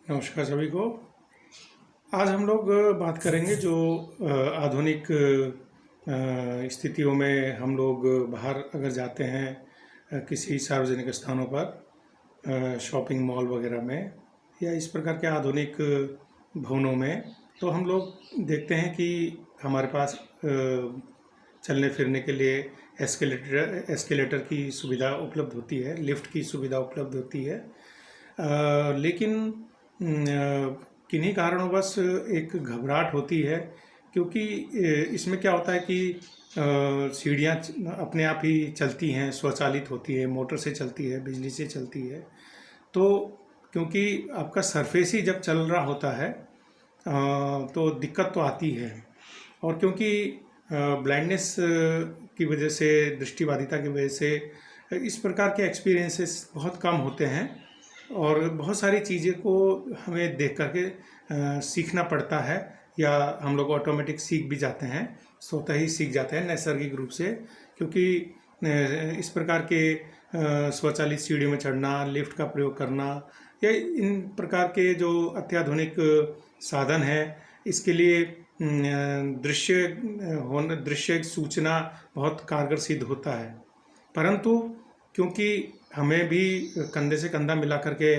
नमस्कार सभी को। आज हम लोग बात करेंगे जो आधुनिक स्थितियों में हम लोग बाहर अगर जाते हैं किसी सार्वजनिक स्थानों पर, शॉपिंग मॉल वगैरह में या इस प्रकार के आधुनिक भवनों में, तो हम लोग देखते हैं कि हमारे पास चलने फिरने के लिए एस्केलेटर की सुविधा उपलब्ध होती है, लिफ्ट की सुविधा उपलब्ध होती है। लेकिन किन्हीं कारणवश एक घबराहट होती है, क्योंकि इसमें क्या होता है कि सीढ़ियाँ अपने आप ही चलती हैं, स्वचालित होती है, मोटर से चलती है, बिजली से चलती है। तो क्योंकि आपका सरफेस ही जब चल रहा होता है तो दिक्कत तो आती है। और क्योंकि ब्लाइंडनेस की वजह से, दृष्टिबाधिता की वजह से इस प्रकार के एक्सपीरियंसेस बहुत कम होते हैं और बहुत सारी चीज़ें को हमें देख करके सीखना पड़ता है, या हम लोग ऑटोमेटिक सीख भी जाते हैं, स्वतः ही सीख जाते हैं नैसर्गिक रूप से। क्योंकि इस प्रकार के स्वचालित सीढ़ियों में चढ़ना, लिफ्ट का प्रयोग करना या इन प्रकार के जो अत्याधुनिक साधन हैं, इसके लिए दृश्य सूचना बहुत कारगर सिद्ध होता है। परंतु क्योंकि हमें भी कंधे से कंधा मिला करके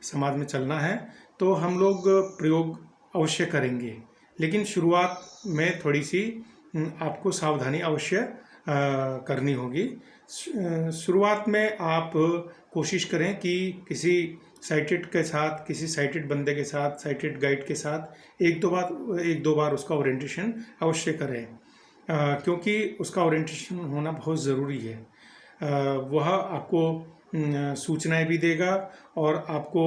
समाज में चलना है, तो हम लोग प्रयोग अवश्य करेंगे, लेकिन शुरुआत में थोड़ी सी आपको सावधानी अवश्य करनी होगी। शुरुआत में आप कोशिश करें कि किसी साइटेड के साथ, किसी साइटेड बंदे के साथ, साइटेड गाइड के साथ एक दो बार उसका ओरिएंटेशन अवश्य करें, क्योंकि उसका ओरिएंटेशन होना बहुत ज़रूरी है। वह आपको सूचनाएं भी देगा और आपको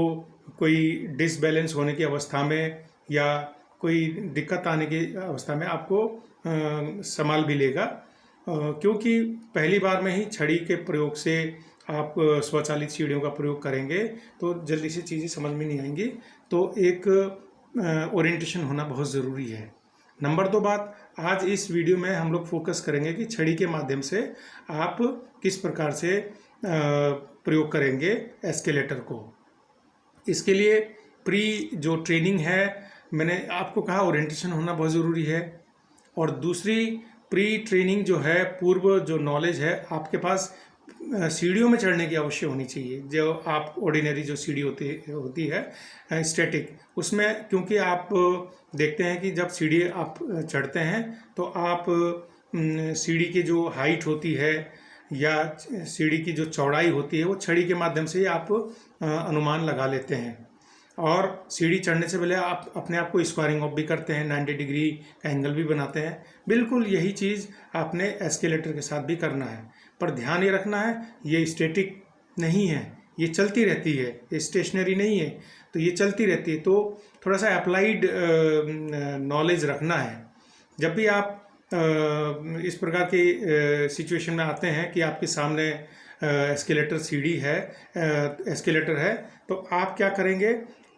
कोई डिसबैलेंस होने की अवस्था में या कोई दिक्कत आने की अवस्था में आपको संभाल भी लेगा, क्योंकि पहली बार में ही छड़ी के प्रयोग से आप स्वचालित सीढ़ियों का प्रयोग करेंगे तो जल्दी से चीज़ें समझ में नहीं आएंगी। तो एक ओरिएंटेशन होना बहुत ज़रूरी है। नंबर 2 बात, आज इस वीडियो में हम लोग फोकस करेंगे कि छड़ी के माध्यम से आप किस प्रकार से प्रयोग करेंगे एस्केलेटर को। इसके लिए प्री जो ट्रेनिंग है, मैंने आपको कहा ओरिएंटेशन होना बहुत ज़रूरी है। और दूसरी प्री ट्रेनिंग जो है, पूर्व जो नॉलेज है आपके पास सीढ़ियों में चढ़ने की अवश्य होनी चाहिए। जो आप ऑर्डिनरी जो सीढ़ी होती है स्टैटिक, उसमें क्योंकि आप देखते हैं कि जब सीढ़ी आप चढ़ते हैं तो आप सीढ़ी की जो हाइट होती है या सीढ़ी की जो चौड़ाई होती है वो छड़ी के माध्यम से ही आप अनुमान लगा लेते हैं। और सीढ़ी चढ़ने से पहले आप अपने आप को स्क्वायरिंग ऑफ भी करते हैं, 90 डिग्री का एंगल भी बनाते हैं। बिल्कुल यही चीज़ आपने एस्केलेटर के साथ भी करना है, पर ध्यान ये रखना है ये स्टैटिक नहीं है, ये चलती रहती है, ये स्टेशनरी नहीं है, तो ये चलती रहती है। तो थोड़ा सा अप्लाइड नॉलेज रखना है। जब भी आप इस प्रकार की सिचुएशन में आते हैं कि आपके सामने एस्केलेटर सीढ़ी है, एस्केलेटर है, तो आप क्या करेंगे,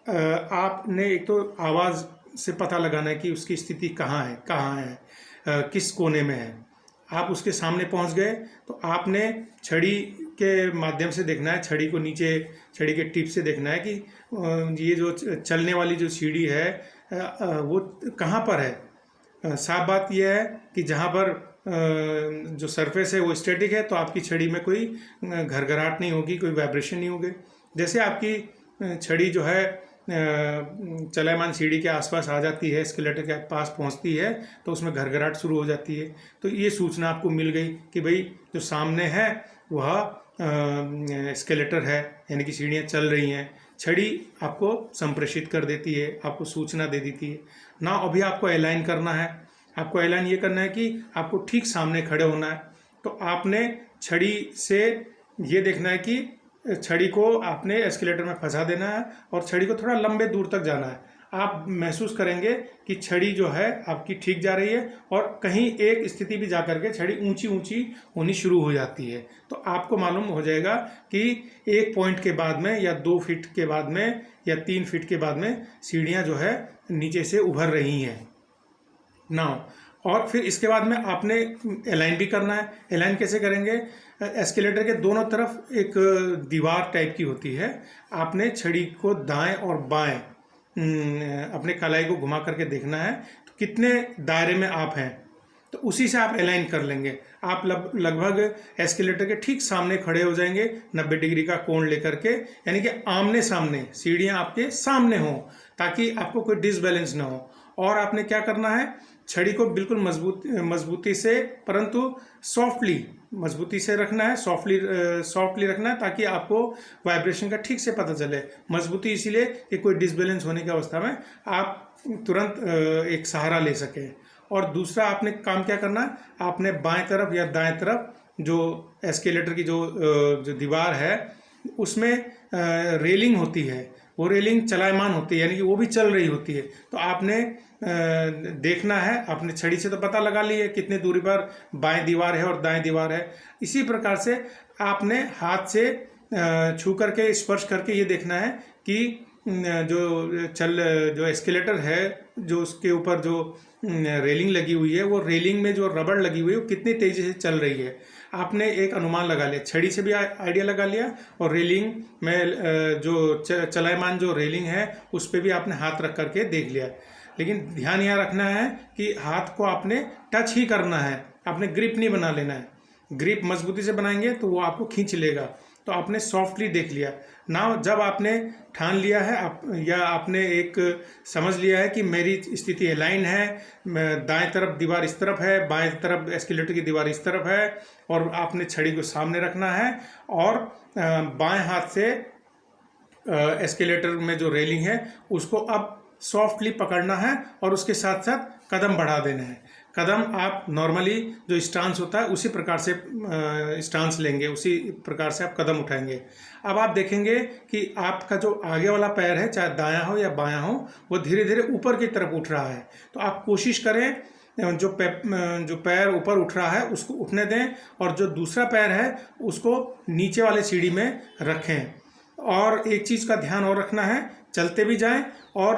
आपने एक तो आवाज़ से पता लगाना है कि उसकी स्थिति कहाँ है, किस कोने में है। आप उसके सामने पहुंच गए तो आपने छड़ी के माध्यम से देखना है, छड़ी को नीचे, छड़ी के टिप से देखना है कि ये जो चलने वाली जो सीढ़ी है वो कहाँ पर है। साफ बात यह है कि जहाँ पर जो सरफेस है वो स्टैटिक है, तो आपकी छड़ी में कोई घरघराहट नहीं होगी, कोई वाइब्रेशन नहीं होगी। जैसे आपकी छड़ी जो है चलयमान सीढ़ी के आसपास आ जाती है, एस्केलेटर के पास पहुंचती है, तो उसमें घरघराहट शुरू हो जाती है। तो ये सूचना आपको मिल गई कि भाई जो सामने है वह एस्केलेटर है, यानी कि सीढ़ियाँ चल रही हैं। छड़ी आपको संप्रेषित कर देती है, आपको सूचना दे देती है ना। अभी आपको अलाइन करना है, आपको अलाइन ये करना है कि आपको ठीक सामने खड़े होना है। तो आपने छड़ी से ये देखना है कि छड़ी को आपने एस्केलेटर में फंसा देना है और छड़ी को थोड़ा लंबे दूर तक जाना है। आप महसूस करेंगे कि छड़ी जो है आपकी ठीक जा रही है और कहीं एक स्थिति भी जाकर के छड़ी ऊंची ऊंची होनी शुरू हो जाती है। तो आपको मालूम हो जाएगा कि 1 पॉइंट के बाद में या 2 फीट के बाद में या 3 फीट के बाद में सीढ़ियाँ जो है नीचे से उभर रही हैं ना। और फिर इसके बाद में आपने अलाइन भी करना है। अलाइन कैसे करेंगे, एस्केलेटर के दोनों तरफ एक दीवार टाइप की होती है, आपने छड़ी को दाएं और बाएं अपने कलाई को घुमा करके देखना है तो कितने दायरे में आप हैं, तो उसी से आप अलाइन कर लेंगे। आप लगभग एस्केलेटर के ठीक सामने खड़े हो जाएंगे 90 डिग्री का कोण लेकर के, यानी कि आमने सामने सीढ़ियाँ आपके सामने हों ताकि आपको कोई डिसबैलेंस ना हो। और आपने क्या करना है, छड़ी को बिल्कुल मजबूती से परंतु सॉफ्टली, मजबूती से रखना है, सॉफ्टली रखना है ताकि आपको वाइब्रेशन का ठीक से पता चले। मजबूती इसीलिए कि कोई डिसबैलेंस होने की अवस्था में आप तुरंत एक सहारा ले सकें। और दूसरा आपने काम क्या करना है, आपने बाएं तरफ या दाएं तरफ जो एस्केलेटर की जो दीवार है उसमें रेलिंग होती है, वो रेलिंग चलायमान होती है, यानी कि वो भी चल रही होती है। तो आपने देखना है, आपने छड़ी से तो पता लगा लिया कितने दूरी पर बाएं दीवार है और दाएं दीवार है। इसी प्रकार से आपने हाथ से छू करके स्पर्श करके ये देखना है कि जो एस्केलेटर है, जो उसके ऊपर जो रेलिंग लगी हुई है, वो रेलिंग में जो रबड़ लगी हुई है वो कितनी तेज़ी से चल रही है। आपने एक अनुमान लगा लिया, छड़ी से भी आइडिया लगा लिया और रेलिंग में जो चलायमान जो रेलिंग है उस पर भी आपने हाथ रख करके देख लिया। लेकिन ध्यान यहाँ रखना है कि हाथ को आपने टच ही करना है, आपने ग्रिप नहीं बना लेना है। ग्रिप मजबूती से बनाएंगे तो वो आपको खींच लेगा। तो आपने सॉफ्टली देख लिया ना, जब आपने ठान लिया है या आपने एक समझ लिया है कि मेरी स्थिति अलाइन है, दाएं तरफ दीवार इस तरफ है, बाएं तरफ एस्केलेटर की दीवार इस तरफ है, और आपने छड़ी को सामने रखना है और बाएं हाथ से एस्केलेटर में जो रेलिंग है उसको अब सॉफ्टली पकड़ना है और उसके साथ साथ कदम बढ़ा देना है। कदम आप नॉर्मली जो स्टांस होता है उसी प्रकार से स्टांस लेंगे, उसी प्रकार से आप कदम उठाएंगे। अब आप देखेंगे कि आपका जो आगे वाला पैर है, चाहे दायां हो या बायां हो, वो धीरे धीरे ऊपर की तरफ उठ रहा है। तो आप कोशिश करें जो पैर ऊपर उठ रहा है उसको उठने दें और जो दूसरा पैर है उसको नीचे वाले सीढ़ी में रखें। और एक चीज़ का ध्यान और रखना है, चलते भी जाएं और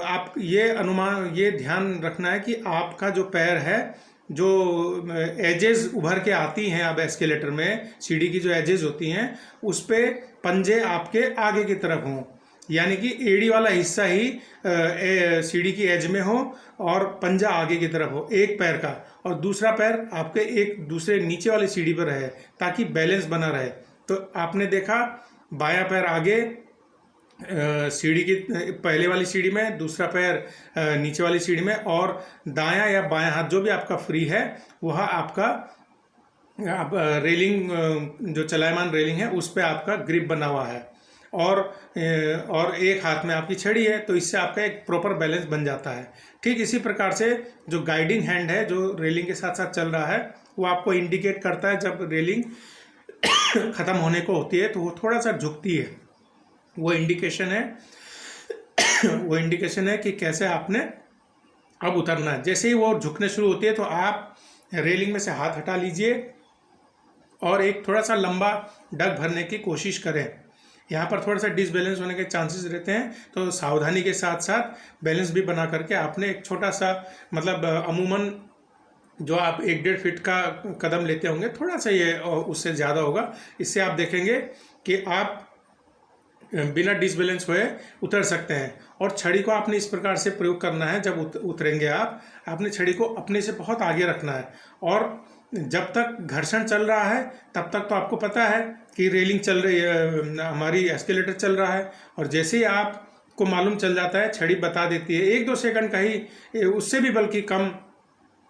आप ये ध्यान रखना है कि आपका जो पैर है, जो एजेस उभर के आती हैं अब एस्केलेटर में, सीढ़ी की जो एजेस होती हैं उस पे पंजे आपके आगे की तरफ हों, यानी कि एड़ी वाला हिस्सा ही सीढ़ी की एज में हो और पंजा आगे की तरफ हो एक पैर का, और दूसरा पैर आपके एक दूसरे नीचे वाली सीढ़ी पर रहे ताकि बैलेंस बना रहे। तो आपने देखा बायां पैर आगे सीढ़ी की पहले वाली सीढ़ी में, दूसरा पैर नीचे वाली सीढ़ी में, और दायां या बायां हाथ जो भी आपका फ्री है वह आपका रेलिंग जो चलायमान रेलिंग है उस पर आपका ग्रिप बना हुआ है, और एक हाथ में आपकी छड़ी है। तो इससे आपका एक प्रॉपर बैलेंस बन जाता है। ठीक इसी प्रकार से जो गाइडिंग हैंड है जो रेलिंग के साथ साथ चल रहा है वो आपको इंडिकेट करता है जब रेलिंग ख़त्म होने को होती है तो वो थोड़ा सा झुकती है। वो इंडिकेशन है कि कैसे आपने अब उतरना है। जैसे ही वो झुकने शुरू होती है तो आप रेलिंग में से हाथ हटा लीजिए और एक थोड़ा सा लंबा डग भरने की कोशिश करें। यहाँ पर थोड़ा सा डिसबैलेंस होने के चांसेस रहते हैं, तो सावधानी के साथ साथ बैलेंस भी बना करके आपने एक छोटा सा, मतलब अमूमन जो आप 1-1.5 फीट का कदम लेते होंगे, थोड़ा सा ये उससे ज़्यादा होगा। इससे आप देखेंगे कि आप बिना डिसबैलेंस हुए उतर सकते हैं। और छड़ी को आपने इस प्रकार से प्रयोग करना है, जब उतरेंगे आपने छड़ी को अपने से बहुत आगे रखना है, और जब तक घर्षण चल रहा है तब तक तो आपको पता है कि रेलिंग चल रही है, हमारी एस्केलेटर चल रहा है, और जैसे ही आपको मालूम चल जाता है, छड़ी बता देती है 1-2 सेकंड का ही, उससे भी बल्कि कम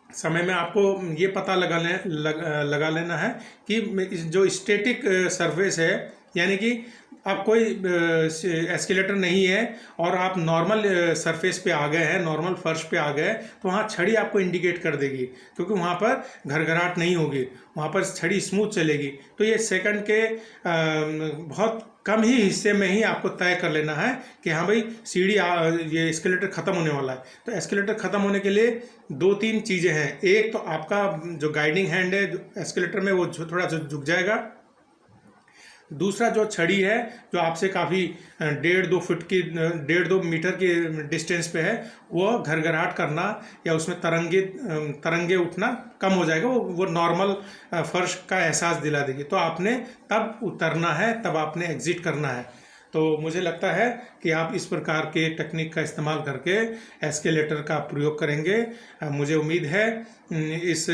समय में आपको ये पता लगा लेना है कि जो स्टैटिक सरफेस है, यानी कि आप कोई एस्केलेटर नहीं है और आप नॉर्मल सरफेस पे आ गए हैं, नॉर्मल फर्श पे आ गए, तो वहाँ छड़ी आपको इंडिकेट कर देगी, क्योंकि वहाँ पर घरघराहट नहीं होगी, वहाँ पर छड़ी स्मूथ चलेगी। तो ये सेकंड के बहुत कम ही हिस्से में ही आपको तय कर लेना है कि हाँ भाई सीढ़ी ये एस्केलेटर ख़त्म होने वाला है। तो एस्केलेटर ख़त्म होने के लिए 2-3 चीज़ें हैं। एक तो आपका जो गाइडिंग हैंड है एस्केलेटर में वो थोड़ा सा झुक जाएगा। दूसरा जो छड़ी है जो आपसे काफ़ी 1.5-2 मीटर की डिस्टेंस पे है, वो घरघराहट करना या उसमें तरंगे उठना कम हो जाएगा, वो नॉर्मल फर्श का एहसास दिला देगी। तो आपने तब उतरना है, तब आपने एग्जिट करना है। तो मुझे लगता है कि आप इस प्रकार के टेक्निक का इस्तेमाल करके एस्केलेटर का प्रयोग करेंगे। मुझे उम्मीद है इस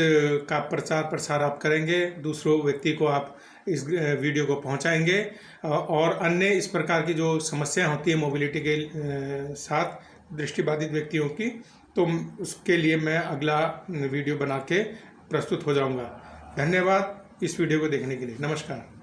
का प्रचार प्रसार आप करेंगे, दूसरों व्यक्ति को आप इस वीडियो को पहुंचाएंगे और अन्य इस प्रकार की जो समस्याएं होती है मोबिलिटी के साथ दृष्टिबाधित व्यक्तियों की, तो उसके लिए मैं अगला वीडियो बना के प्रस्तुत हो जाऊंगा। धन्यवाद इस वीडियो को देखने के लिए। नमस्कार।